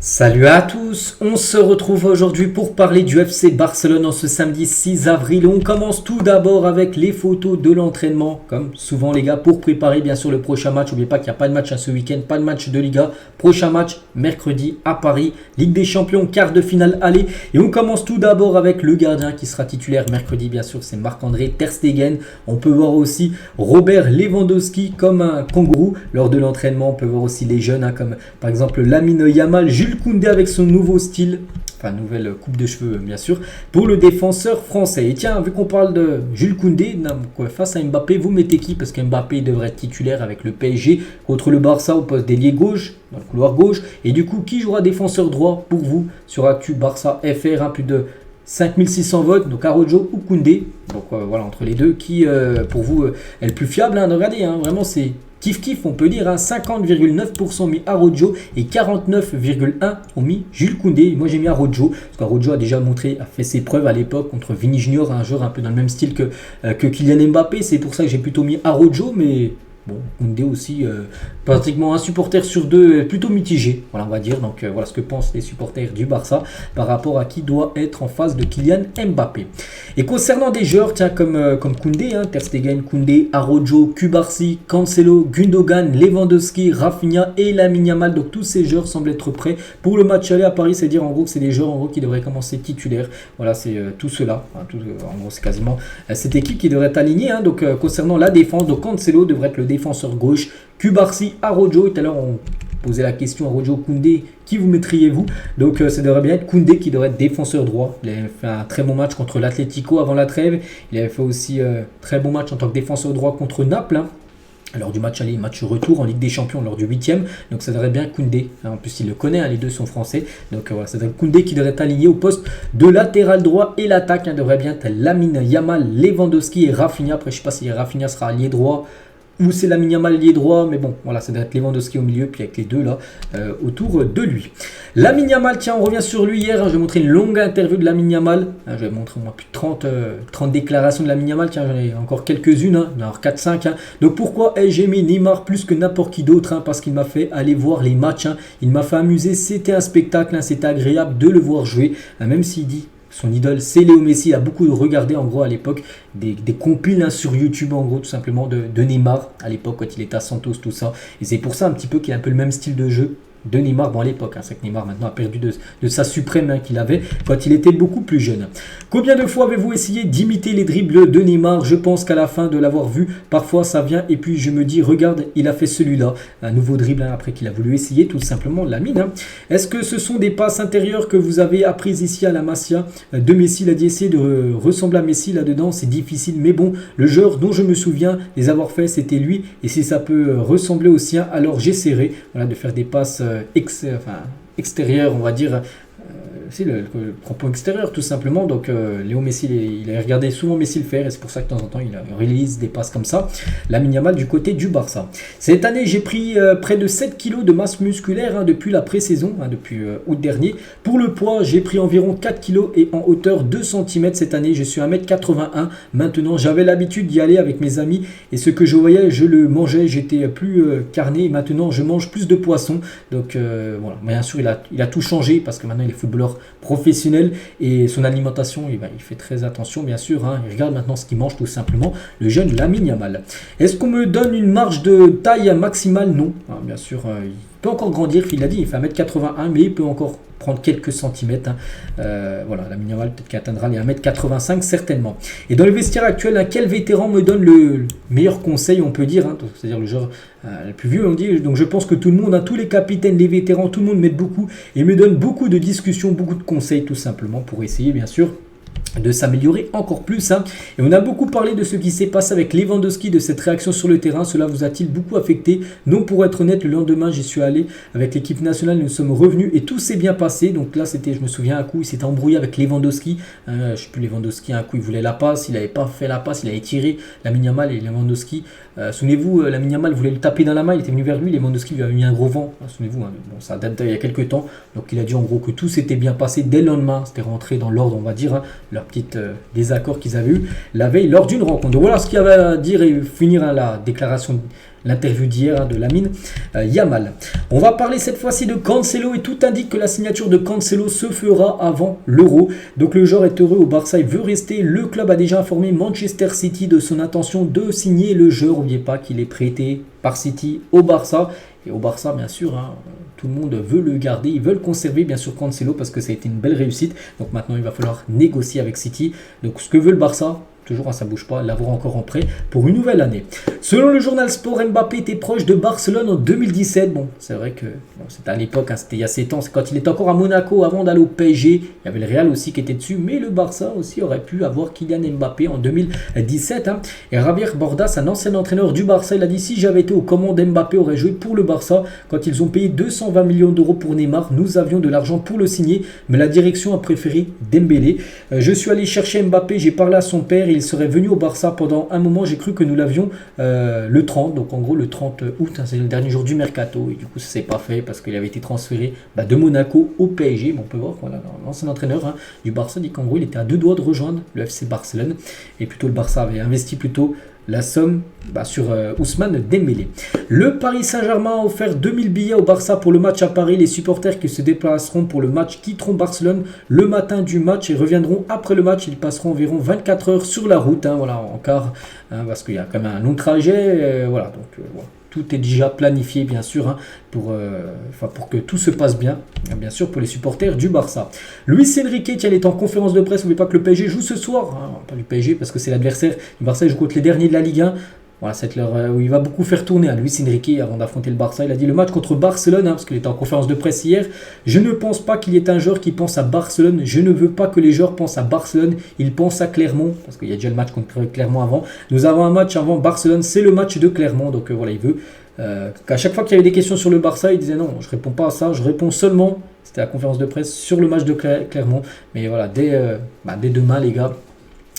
Salut à tous, on se retrouve aujourd'hui pour parler du FC Barcelone en ce samedi 6 avril. On commence tout d'abord avec les photos de l'entraînement, comme souvent les gars, pour préparer bien sûr le prochain match. N'oubliez pas qu'il n'y a pas de match ce week-end, pas de match de Liga. Prochain match mercredi à Paris, Ligue des Champions, quart de finale aller. Et on commence tout d'abord avec le gardien qui sera titulaire mercredi, bien sûr, c'est Marc-André Ter Stegen. On peut voir aussi Robert Lewandowski comme un kangourou lors de l'entraînement. On peut voir aussi les jeunes, comme par exemple Lamine Yamal, Jules Koundé avec son nouveau style, enfin nouvelle coupe de cheveux bien sûr, pour le défenseur français. Et tiens, vu qu'on parle de Jules Koundé, face à Mbappé, vous mettez qui? Parce qu'Mbappé devrait être titulaire avec le PSG contre le Barça au poste d'ailier gauche, dans le couloir gauche. Et du coup, qui jouera défenseur droit pour vous sur Actu Barça FR, plus de 5600 votes, donc Araujo ou Koundé. Donc voilà, entre les deux, qui pour vous est le plus fiable, regardez, vraiment c'est kiff, on peut dire, 50,9% mis Araujo et 49,1% ont mis Jules Koundé. Moi j'ai mis Araujo, parce qu'Araujo a déjà fait ses preuves à l'époque contre Vini Junior, un joueur un peu dans le même style que Kylian Mbappé. C'est pour ça que j'ai plutôt mis Araujo, mais bon, Koundé aussi, pratiquement un supporter sur deux, plutôt mitigé, voilà on va dire. Donc voilà ce que pensent les supporters du Barça par rapport à qui doit être en face de Kylian Mbappé. Et concernant des joueurs, tiens, comme Koundé, Ter Stegen, Koundé, Araujo, Cubarsí, Cancelo, Gundogan, Lewandowski, Rafinha et Lamine Yamal. Donc tous ces joueurs semblent être prêts pour le match aller à Paris. C'est-à-dire en gros que c'est des joueurs qui devraient commencer titulaires. Voilà, c'est tout cela. En gros, c'est quasiment cette équipe qui devrait être alignée. Donc concernant la défense, donc Cancelo devrait être le défenseur gauche, Cubarsí, Araujo. Et tout à l'heure on posait la question Araujo, Koundé, qui vous mettriez-vous? Donc ça devrait bien être Koundé qui devrait être défenseur droit. Il avait fait un très bon match contre l'Atlético avant la trêve. Il avait fait aussi très bon match en tant que défenseur droit contre Naples. Lors du match aller, match retour en Ligue des Champions, lors du 8e. Donc ça devrait bien Koundé. En plus, il le connaît, les deux sont français. Donc voilà, ça devrait être Koundé qui devrait être aligné au poste de latéral droit. Et l'attaque devrait bien être Lamine Yamal, Lewandowski et Rafinha. Après, je ne sais pas si Rafinha sera allié droit ou c'est Lamine Yamal lié droit, mais bon, voilà, ça doit être Lewandowski au milieu, puis avec les deux là, autour de lui. Lamine Yamal, tiens, on revient sur lui hier, je vais montrer une longue interview de Lamine Yamal, je vais montrer au moins plus de 30 déclarations de Lamine Yamal, tiens, j'en ai encore quelques-unes, alors 4-5, Donc pourquoi ai-je aimé Neymar plus que n'importe qui d'autre, parce qu'il m'a fait aller voir les matchs, il m'a fait amuser, c'était un spectacle, c'était agréable de le voir jouer, même s'il dit son idole, c'est Léo Messi. Il a beaucoup regardé en gros à l'époque des compiles sur YouTube en gros tout simplement de Neymar à l'époque quand il était à Santos, tout ça. Et c'est pour ça un petit peu qu'il a un peu le même style de jeu de Neymar à l'époque. C'est que Neymar maintenant a perdu de sa suprême qu'il avait quand il était beaucoup plus jeune. Combien de fois avez-vous essayé d'imiter les dribbles de Neymar? Je pense qu'à la fin de l'avoir vu, parfois ça vient et puis je me dis, regarde, il a fait celui-là. Un nouveau dribble après qu'il a voulu essayer tout simplement Lamine. Est-ce que ce sont des passes intérieures que vous avez apprises ici à la Masia de Messi? Il a dit essayer de ressembler à Messi là-dedans, c'est difficile. Mais bon, le joueur dont je me souviens les avoir fait, c'était lui. Et si ça peut ressembler au sien, alors j'essaierai de faire des passes extérieur, on va dire, c'est le propos extérieur tout simplement. Donc Léo Messi, il a regardé souvent Messi le faire et c'est pour ça que de temps en temps il réalise des passes comme ça. Lamine Yamal du côté du Barça. Cette année j'ai pris près de 7 kg de masse musculaire depuis la pré-saison, depuis août dernier. Pour le poids j'ai pris environ 4 kg et en hauteur 2 cm cette année. Je suis 1m81 maintenant. J'avais l'habitude d'y aller avec mes amis et ce que je voyais je le mangeais. J'étais plus carné. Maintenant je mange plus de poisson. Donc voilà, bien sûr il a tout changé parce que maintenant il est footballeur professionnel et son alimentation, il fait très attention bien sûr, il regarde maintenant ce qu'il mange tout simplement, le jeune Lamine Yamal. Est-ce qu'on me donne une marge de taille maximale? Non, bien sûr, il peut encore grandir, il a dit, il fait 1m81 mais il peut encore prendre quelques centimètres. Voilà, Lamine Yamal peut-être qu'il atteindra les 1m85 certainement. Et dans le vestiaire actuel, quel vétéran me donne le meilleur conseil, on peut dire, c'est-à-dire le joueur le plus vieux, on dit. Donc je pense que tout le monde, tous les capitaines, les vétérans, tout le monde m'aide beaucoup et me donne beaucoup de discussions, beaucoup de conseils tout simplement pour essayer bien sûr de s'améliorer encore plus. Et on a beaucoup parlé de ce qui s'est passé avec Lewandowski, de cette réaction sur le terrain. Cela vous a-t-il beaucoup affecté? Non, pour être honnête, le lendemain, j'y suis allé avec l'équipe nationale, nous sommes revenus et tout s'est bien passé. Donc là, je me souviens, un coup, il s'était embrouillé avec Lewandowski. Je ne sais plus, Lewandowski, un coup, il voulait la passe, il n'avait pas fait la passe, il avait tiré Lamine Yamal et Lewandowski. Souvenez-vous, Lamine Yamal voulait le taper dans la main, il était venu vers lui, Lewandowski lui avait mis un gros vent. Souvenez-vous, bon, ça date il y a quelques temps. Donc il a dit en gros que tout s'était bien passé dès le lendemain, c'était rentré dans l'ordre, on va dire. leur petit désaccord qu'ils avaient eu la veille lors d'une rencontre. Donc voilà ce qu'il y avait à dire et finir la déclaration, l'interview d'hier de Lamine Yamal. On va parler cette fois-ci de Cancelo et tout indique que la signature de Cancelo se fera avant l'Euro. Donc le joueur est heureux au Barça, il veut rester. Le club a déjà informé Manchester City de son intention de signer le joueur. N'oubliez pas qu'il est prêté par City au Barça. Et au Barça, bien sûr, tout le monde veut le garder. Ils veulent conserver, bien sûr, Cancelo parce que ça a été une belle réussite. Donc maintenant, il va falloir négocier avec City. Donc ce que veut le Barça, toujours, ça ne bouge pas, l'avoir encore en prêt pour une nouvelle année. Selon le journal Sport, Mbappé était proche de Barcelone en 2017. Bon, c'est vrai que c'était à l'époque, c'était il y a 7 ans, c'est quand il était encore à Monaco avant d'aller au PSG. Il y avait le Real aussi qui était dessus, mais le Barça aussi aurait pu avoir Kylian Mbappé en 2017. Et Javier Bordas, un ancien entraîneur du Barça, il a dit: si j'avais été aux commandes, Mbappé aurait joué pour le Barça. Quand ils ont payé 220 millions d'euros pour Neymar, nous avions de l'argent pour le signer, mais la direction a préféré Dembélé. Je suis allé chercher Mbappé, j'ai parlé à son père, il serait venu au Barça pendant un moment. J'ai cru que nous l'avions le 30, donc en gros le 30 août, c'est le dernier jour du mercato, et du coup ça s'est pas fait parce qu'il avait été transféré de Monaco au PSG. Bon, on peut voir, voilà, l'ancien entraîneur du Barça dit qu'en gros il était à 2 doigts de rejoindre le FC Barcelone, et plutôt le Barça avait investi plutôt la somme sur Ousmane Dembélé. Le Paris Saint-Germain a offert 2000 billets au Barça pour le match à Paris. Les supporters qui se déplaceront pour le match quitteront Barcelone le matin du match et reviendront après le match. Ils passeront environ 24 heures sur la route, voilà, en car, parce qu'il y a quand même un long trajet. Voilà, donc voilà. Tout est déjà planifié, bien sûr, pour que tout se passe bien, sûr, pour les supporters du Barça. Luis Enrique, il est en conférence de presse. N'oubliez pas que le PSG joue ce soir. Pas du PSG, parce que c'est l'adversaire du Barça. Il joue contre les derniers de la Ligue 1. Voilà, c'est l'heure où il va beaucoup faire tourner à Luis Enrique avant d'affronter le Barça. Il a dit le match contre Barcelone, parce qu'il était en conférence de presse hier. Je ne pense pas qu'il y ait un joueur qui pense à Barcelone. Je ne veux pas que les joueurs pensent à Barcelone. Ils pensent à Clermont, parce qu'il y a déjà le match contre Clermont avant. Nous avons un match avant Barcelone, c'est le match de Clermont. Donc voilà, il veut qu'à chaque fois qu'il y avait des questions sur le Barça, il disait non, je réponds pas à ça, je réponds seulement, c'était la conférence de presse, sur le match de Clermont. Mais voilà, dès demain, les gars,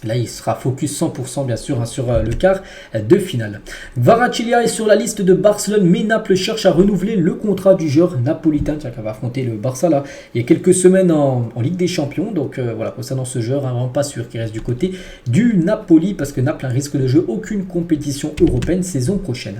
là, il sera focus 100% bien sûr sur le quart de finale. Kvaratskhelia est sur la liste de Barcelone, mais Naples cherche à renouveler le contrat du joueur napolitain qui va affronter le Barça là il y a quelques semaines en Ligue des Champions. Donc voilà, concernant ce joueur, vraiment pas sûr qu'il reste du côté du Napoli parce que Naples risque de jouer aucune compétition européenne saison prochaine.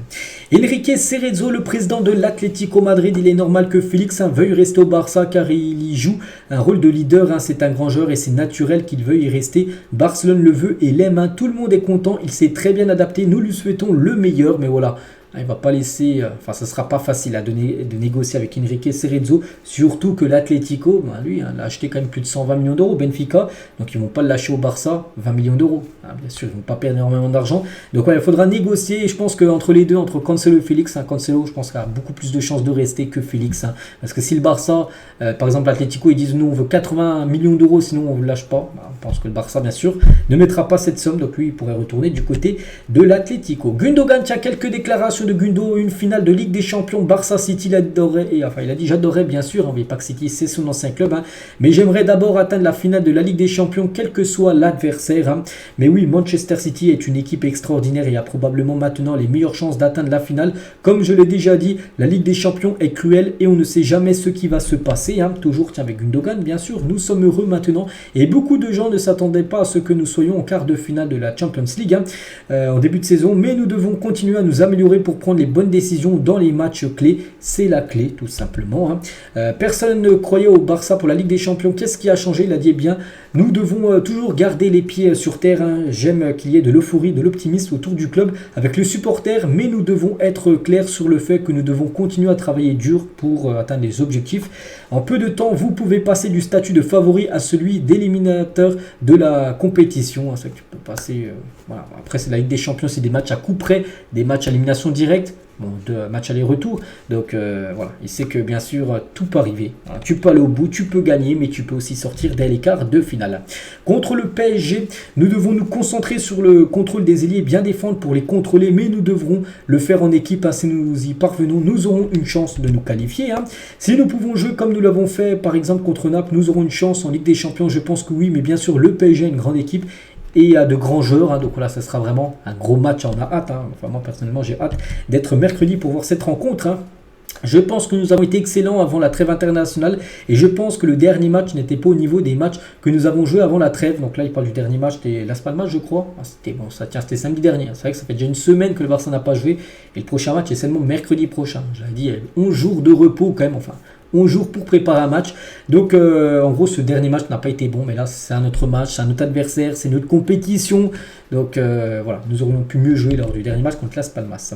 Enrique Cerezo, le président de l'Atlético Madrid, il est normal que Félix veuille rester au Barça car il y joue un rôle de leader. C'est un grand joueur et c'est naturel qu'il veuille y rester. Barcelone le veut et l'aime, tout le monde est content, il s'est très bien adapté, nous lui souhaitons le meilleur, mais voilà, il ne va pas laisser, ça ne sera pas facile de négocier avec Enrique Cerezo, surtout que l'Atlético, lui, il a acheté quand même plus de 120 millions d'euros, Benfica, donc ils ne vont pas le lâcher au Barça, 20 millions d'euros, bien sûr, ils ne vont pas perdre énormément d'argent, donc il faudra négocier, et je pense qu'entre les deux, entre Cancelo et Félix, Cancelo, je pense qu'il a beaucoup plus de chances de rester que Félix, parce que si le Barça, par exemple l'Atlético, ils disent nous on veut 80 millions d'euros, sinon on ne le lâche pas, je pense que le Barça, bien sûr, ne mettra pas cette somme, donc lui, il pourrait retourner du côté de l'Atlético. Gundogan, il y a quelques déclarations de Gundo, une finale de Ligue des Champions, Barça City, il adorait, il a dit j'adorais bien sûr, n'oubliez pas que City c'est son ancien club, mais j'aimerais d'abord atteindre la finale de la Ligue des Champions, quel que soit l'adversaire. Mais oui, Manchester City est une équipe extraordinaire et a probablement maintenant les meilleures chances d'atteindre la finale. Comme je l'ai déjà dit, la Ligue des Champions est cruelle et on ne sait jamais ce qui va se passer. Toujours avec Gundogan, bien sûr, nous sommes heureux maintenant et beaucoup de gens ne s'attendaient pas à ce que nous soyons en quart de finale de la Champions League en début de saison, mais nous devons continuer à nous améliorer pour prendre les bonnes décisions dans les matchs clés. C'est la clé, tout simplement. Personne ne croyait au Barça pour la Ligue des Champions. Qu'est-ce qui a changé? Il a dit, bien, nous devons toujours garder les pieds sur terre. J'aime qu'il y ait de l'euphorie, de l'optimisme autour du club avec le supporter, mais nous devons être clairs sur le fait que nous devons continuer à travailler dur pour atteindre les objectifs. En peu de temps, vous pouvez passer du statut de favori à celui d'éliminateur de la compétition. C'est ça que tu peux passer. Voilà. Après, c'est la Ligue des Champions, c'est des matchs à coup près, des matchs à élimination directe. Bon, 2 matchs aller-retour, donc voilà, il sait que bien sûr tout peut arriver, voilà, tu peux aller au bout, tu peux gagner, mais tu peux aussi sortir dès les quarts de finale. Contre le PSG, nous devons nous concentrer sur le contrôle des ailiers, bien défendre pour les contrôler, mais nous devrons le faire en équipe, si nous y parvenons, nous aurons une chance de nous qualifier. Si nous pouvons jouer comme nous l'avons fait par exemple contre Naples, nous aurons une chance en Ligue des Champions, je pense que oui, mais bien sûr le PSG est une grande équipe, et il y a de grands joueurs, donc voilà, ça sera vraiment un gros match, on a hâte, enfin moi personnellement j'ai hâte d'être mercredi pour voir cette rencontre. Je pense que nous avons été excellents avant la trêve internationale et je pense que le dernier match n'était pas au niveau des matchs que nous avons joués avant la trêve. Donc là, il parle du dernier match, c'était Las Palmas, je crois. Ah, c'était samedi dernier. C'est vrai que ça fait déjà une semaine que le Barça n'a pas joué et le prochain match est seulement mercredi prochain. J'avais dit 11 jours de repos quand même, enfin 11 jours pour préparer un match. Donc en gros, ce dernier match n'a pas été bon, mais là, c'est un autre match, c'est un autre adversaire, c'est notre compétition. Donc voilà, nous aurions pu mieux jouer lors du dernier match contre Las Palmas.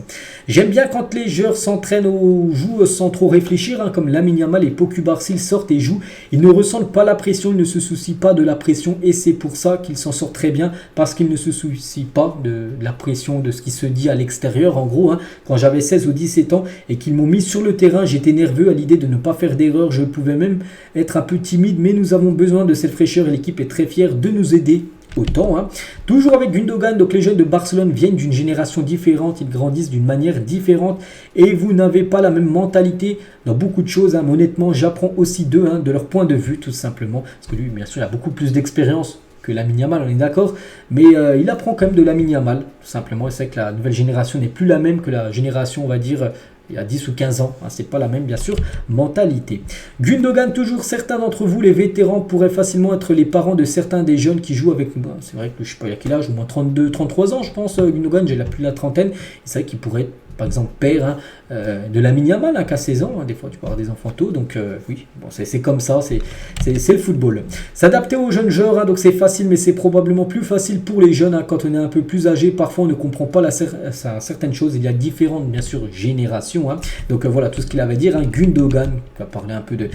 J'aime bien quand les joueurs s'entraînent ou jouent sans trop réfléchir, hein, comme Lamine Yamal et Pau Cubarsí, ils sortent et jouent. Ils ne ressentent pas la pression, ils ne se soucient pas de la pression et c'est pour ça qu'ils s'en sortent très bien, parce qu'ils ne se soucient pas de la pression, de ce qui se dit à l'extérieur. En gros, hein, quand j'avais 16 ou 17 ans et qu'ils m'ont mis sur le terrain, j'étais nerveux à l'idée de ne pas faire d'erreur. Je pouvais même être un peu timide, mais nous avons besoin de cette fraîcheur et l'équipe est très fière de nous aider autant. Hein. Toujours avec Gundogan, donc les jeunes de Barcelone viennent d'une génération différente, ils grandissent d'une manière différente et vous n'avez pas la même mentalité dans beaucoup de choses. Hein. Honnêtement, j'apprends aussi d'eux, hein, de leur point de vue tout simplement, parce que lui, bien sûr, il a beaucoup plus d'expérience que Lamine Yamal, on est d'accord, mais il apprend quand même de Lamine Yamal, tout simplement. C'est vrai que la nouvelle génération n'est plus la même que la génération, on va dire, il y a 10 ou 15 ans, hein, c'est pas la même bien sûr mentalité. Gundogan, toujours certains d'entre vous, les vétérans, pourraient facilement être les parents de certains des jeunes qui jouent avec nous. C'est vrai que je sais pas, il y a quel âge, au moins 32, 33 ans je pense, Gundogan, j'ai plus de la trentaine, c'est vrai qu'il pourrait être par exemple père, hein, de Lamine Yamal, hein, qu'à 16 ans, hein, des fois tu peux avoir des enfants tôt, donc oui, bon, c'est comme ça, c'est le football. S'adapter aux jeunes joueurs, hein, donc c'est facile, mais c'est probablement plus facile pour les jeunes, hein, quand on est un peu plus âgé, parfois on ne comprend pas certaines choses, il y a différentes, bien sûr, générations, hein. Donc voilà tout ce qu'il avait à dire, hein. Gundogan, qui va parler un peu des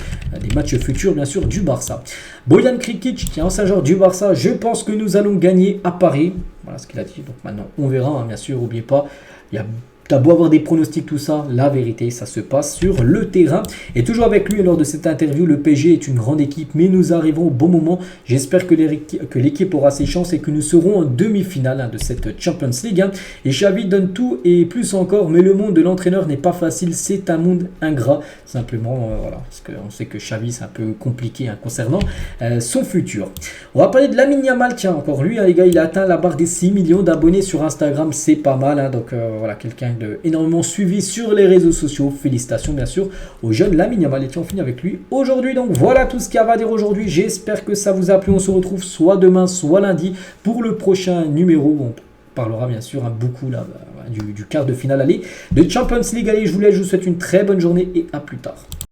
matchs futurs, bien sûr, du Barça. Bojan Krkić, qui est ancien joueur du Barça, je pense que nous allons gagner à Paris, voilà ce qu'il a dit, donc maintenant on verra, hein, bien sûr, n'oubliez pas, il y a t'as beau avoir des pronostics, tout ça, la vérité, ça se passe sur le terrain. Et toujours avec lui, lors de cette interview, le PSG est une grande équipe, mais nous arrivons au bon moment. J'espère que l'équipe aura ses chances et que nous serons en demi-finale, hein, de cette Champions League. Hein. Et Xavi donne tout et plus encore, mais le monde de l'entraîneur n'est pas facile, c'est un monde ingrat. Simplement, voilà, parce qu'on sait que Xavi, c'est un peu compliqué, hein, concernant son futur. On va parler de Lamine Yamal, tiens, encore lui, hein, les gars, il a atteint la barre des 6 millions d'abonnés sur Instagram, c'est pas mal, hein, donc voilà, quelqu'un énormément suivi sur les réseaux sociaux. Félicitations bien sûr au jeune Lamine Yamal. Et on finit avec lui aujourd'hui. Donc voilà tout ce qu'il y a à dire aujourd'hui. J'espère que ça vous a plu. On se retrouve soit demain, soit lundi pour le prochain numéro où on parlera bien sûr, hein, beaucoup là, du quart de finale aller de Champions League. Allez, je vous laisse, je vous souhaite une très bonne journée et à plus tard.